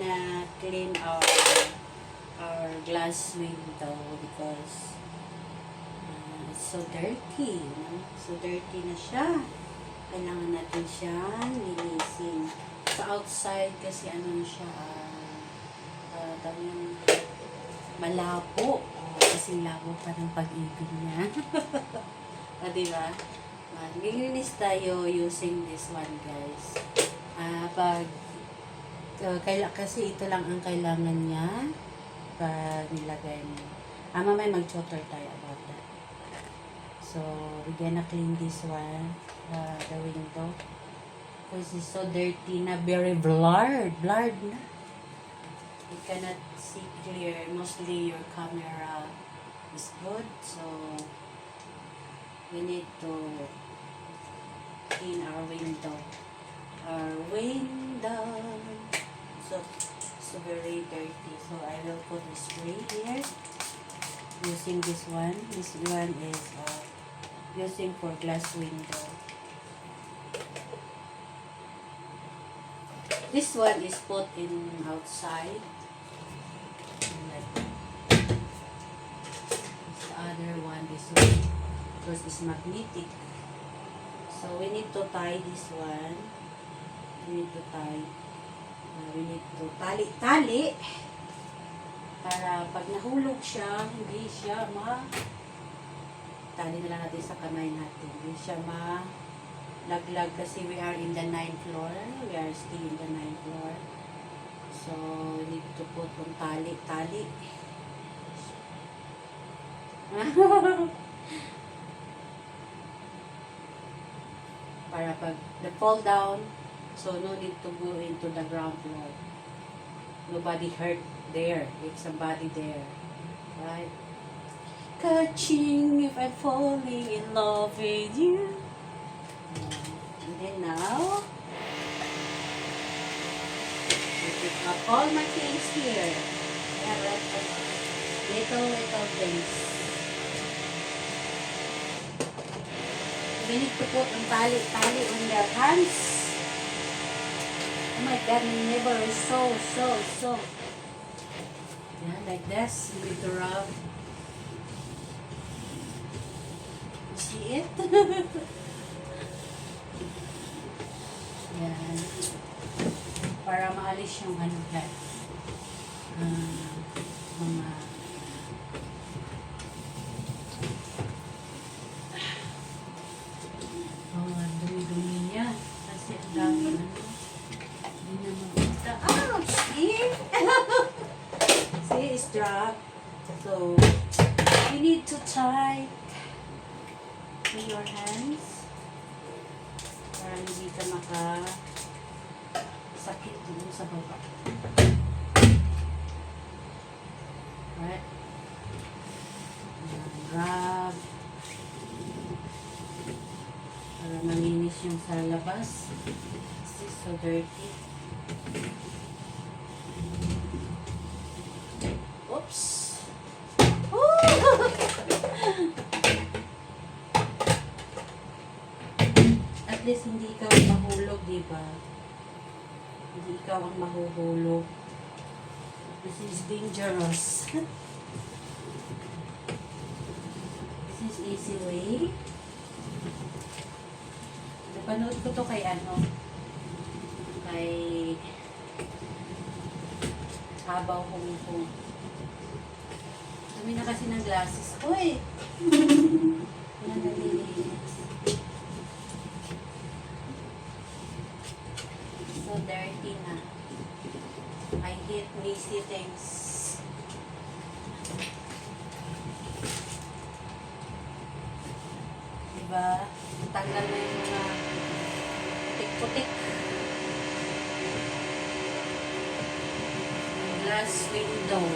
gonna clean our glass window because it's so dirty. So dirty na siya. Kailangan natin siyang linisin. Sa outside kasi ano siya, malabo. Kasi labo pa ng pag-ibig niya. Diba? Nilinis tayo using this one, guys. Kasi ito lang ang kailangan niya pag nilagay mo. Mamaya mag-tutor tayo about that. So, we're gonna clean this one, the window. Because it's so dirty na, very blurred na. You cannot see clear. Mostly your camera is good, so we need to clean our window. So very dirty. So I will put the spray here using this one. This one is using for glass window. This one is put in outside. Like this other one, this one, because it's magnetic. So we need to tie this one. We need to tali para pag nahulog siya, hindi siya tali na lang natin sa kamay natin. Hindi siya laglag kasi we are in the 9th floor. We are still in the 9th floor. So, we need to put yung tali. Para pag fall down, so no need to go into the ground floor. Nobody hurt there. If somebody there. Right? Catching if I'm falling in love with you. And then now, I pick up all my things here. I have little things. We need to put on tali on their hands. Oh my God, my neighbor is so. Yeah, like this. You need to rub. You see it? Yan. Para maalis yung mga dumi-dumi niya. Kasi ang dami hindi na magpunta. Ouch! See? See, it's dropped. So, you need to tie in your hands para hindi ka sakit dun sa baba. Right? Rub. Para malinis yung sa labas. This is so dirty. Oops! At least hindi ikaw mahulog, diba? Hindi ikaw ang mahuhulog. This is dangerous. This is easy way. Napanood ko to kay Habaw Hong. Dumi na kasi ng glasses ko eh. Nalilinis. So dirty na. I hate messy things. Diba? Tanggal na yung mga putik-putik. Glass window.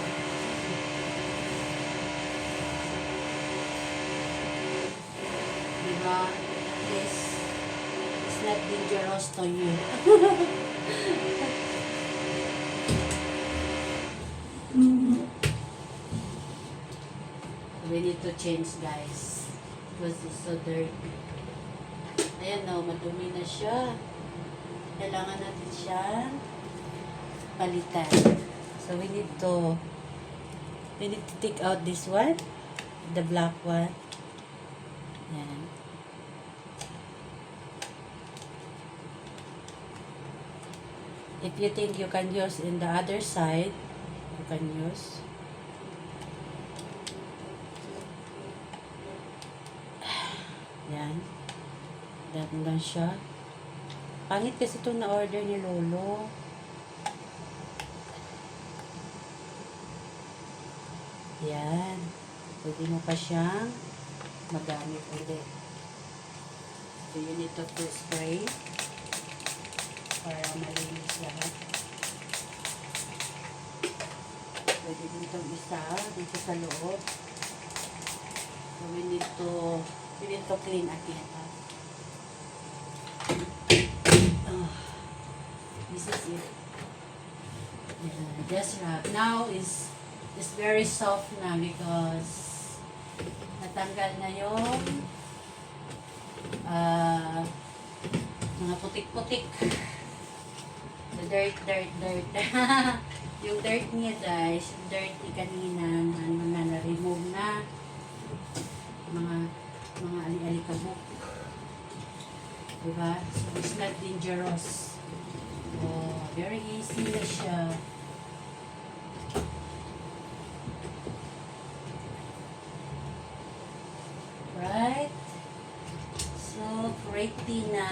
Diba? This is not dangerous to you. We need to change, guys, because it's so dirty. Ayan, no, madumi na siya. Kailangan natin siya palitan. So we need to take out this one, the black one. Yan. If you think you can use in the other side, you can use. Yan. Dami lang siya. Pangit kasi itong na-order ni Lolo. Yan. Pwede mo pa siyang magamit ulit. So, you need to spray para malinis lahat. Pwede din itong isa dito sa loob. So, we need to clean again. This is it. Just rub. Now is very soft na because natanggal na yung mga putik-putik. The dirt. Yung dirt niya guys, yung dirty kanina, na-remove na. Mga ali-alikabok. Diba? So, it's not dangerous. Oh, very easy na siya. Right? So, pretty na.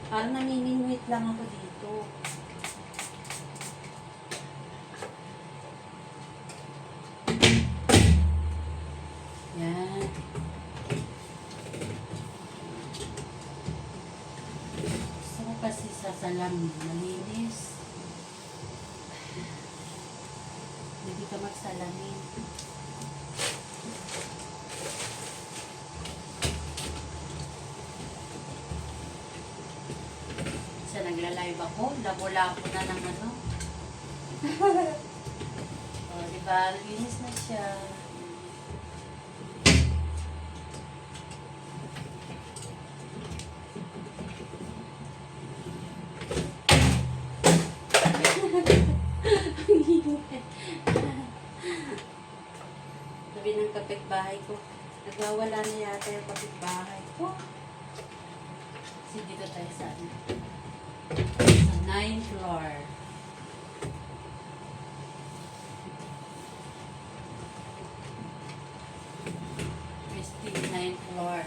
Parang namimingwit lang ako dito. Yan. Gusto ko kasi sa salamin, malinis. Hindi ka magsalamin. Sa nagla-live ako, labo-labo na ng ano. O, diba? Linis na siya. Sabi ng kapitbahay ko, nagwawala na yata yung kapitbahay ko. Kasi dito tayo sa 9th floor. Christy, 9th floor.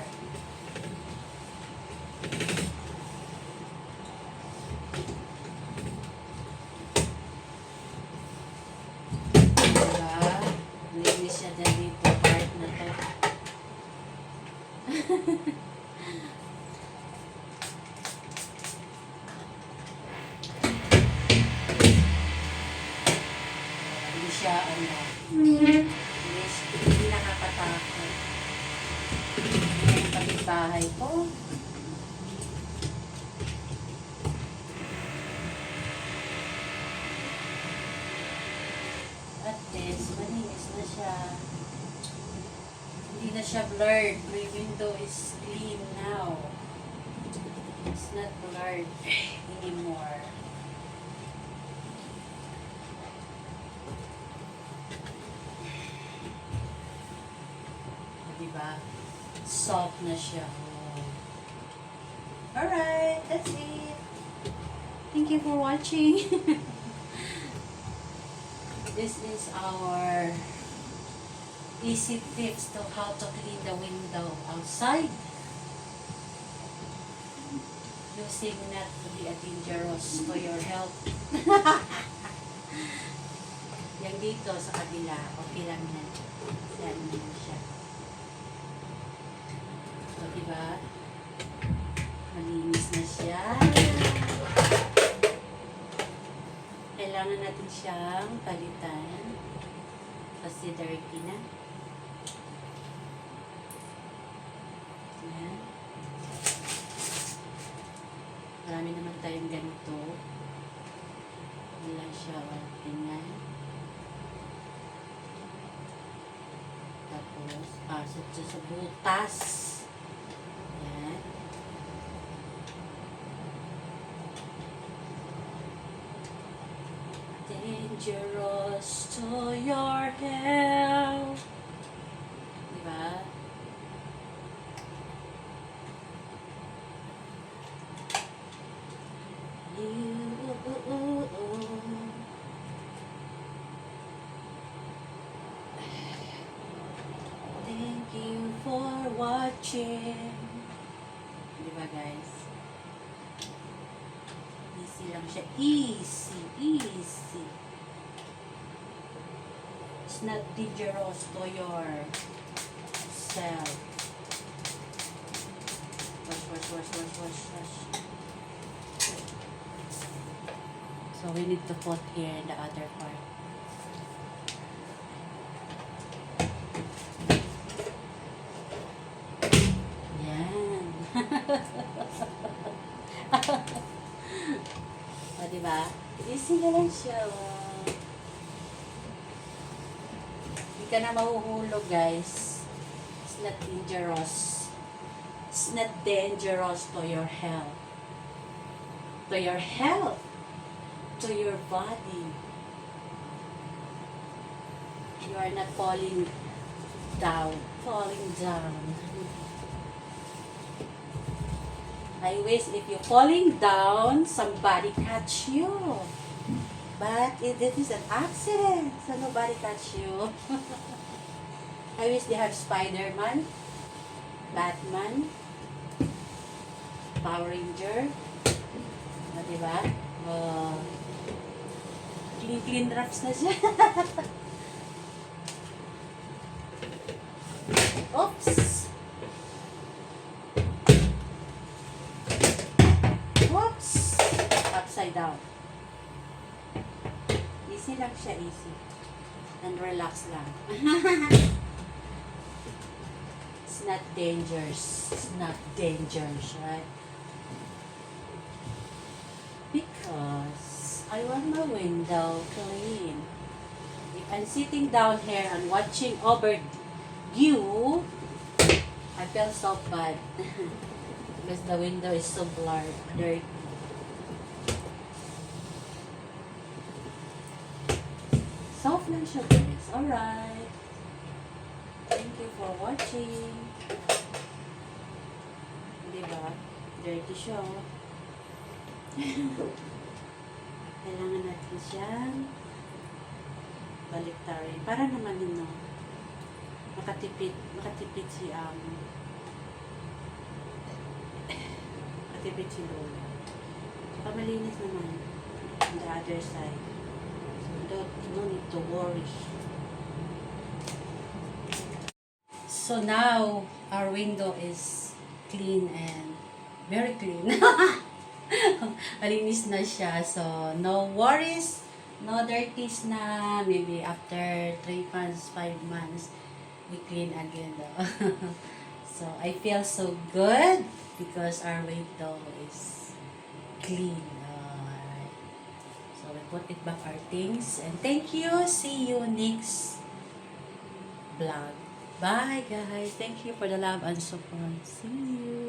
Linis siya dyan dito, part na to. Hindi siya, hindi nakakatakot. Yung kapitbahay ko. At least, malinis na siya. Hindi na siya blurred. My window is clean now. It's not blurred anymore. Diba? Soft na siya. Alright, that's it. Thank you for watching. This is our easy tips to how to clean the window outside using not to be dangerous to your health. Yan dito sa kabila, okay lang yan. Yan din siya. So, diba? Malinis na siya. Kailangan natin siyang palitan kasi dirty na. Yan. Marami naman tayong ganito. Wala siya. Tingnan. Tapos sa butas. Yan. Dangerous to your health. Diba? Thank you for watching. Diba guys? Easy lang siya. Easy. Easy. It's not dangerous to your self. Wash. So we need to put here in the other part. Yan. O, diba? Easy na lang siya. Hindi ka na mahuhulog, guys. It's not dangerous. It's not dangerous to your health. To your health. To your body. You are not falling down. I wish if you're falling down, somebody catch you. But it is an accident, so nobody catch you. I wish they have Spider-Man, Batman, Power Ranger. Diba? Clean drops na siya. Oops! Whoops! Upside down. Easy lang siya, easy. And relax lang. It's not dangerous. It's not dangerous, right? Because I want my window clean. If I'm sitting down here and watching over you, I feel so bad. Because the window is so blurred, dirty. Soft lang siya, guys. Alright. Thank you for watching. Diba? Dirty siya. Kailangan natin siyang baliktarin. Para naman yun, no? Makatipid si Lola. Saka malinis naman on the other side. So no need to worry. So now our window is clean and very clean. Malinis na siya. So no worries, no dirties na. Maybe after 3 months, 5 months, we clean again though. So I feel so good because our window is clean. Alright. So we put it back our things. And thank you. See you next vlog. Bye guys. Thank you for the love and support. See you.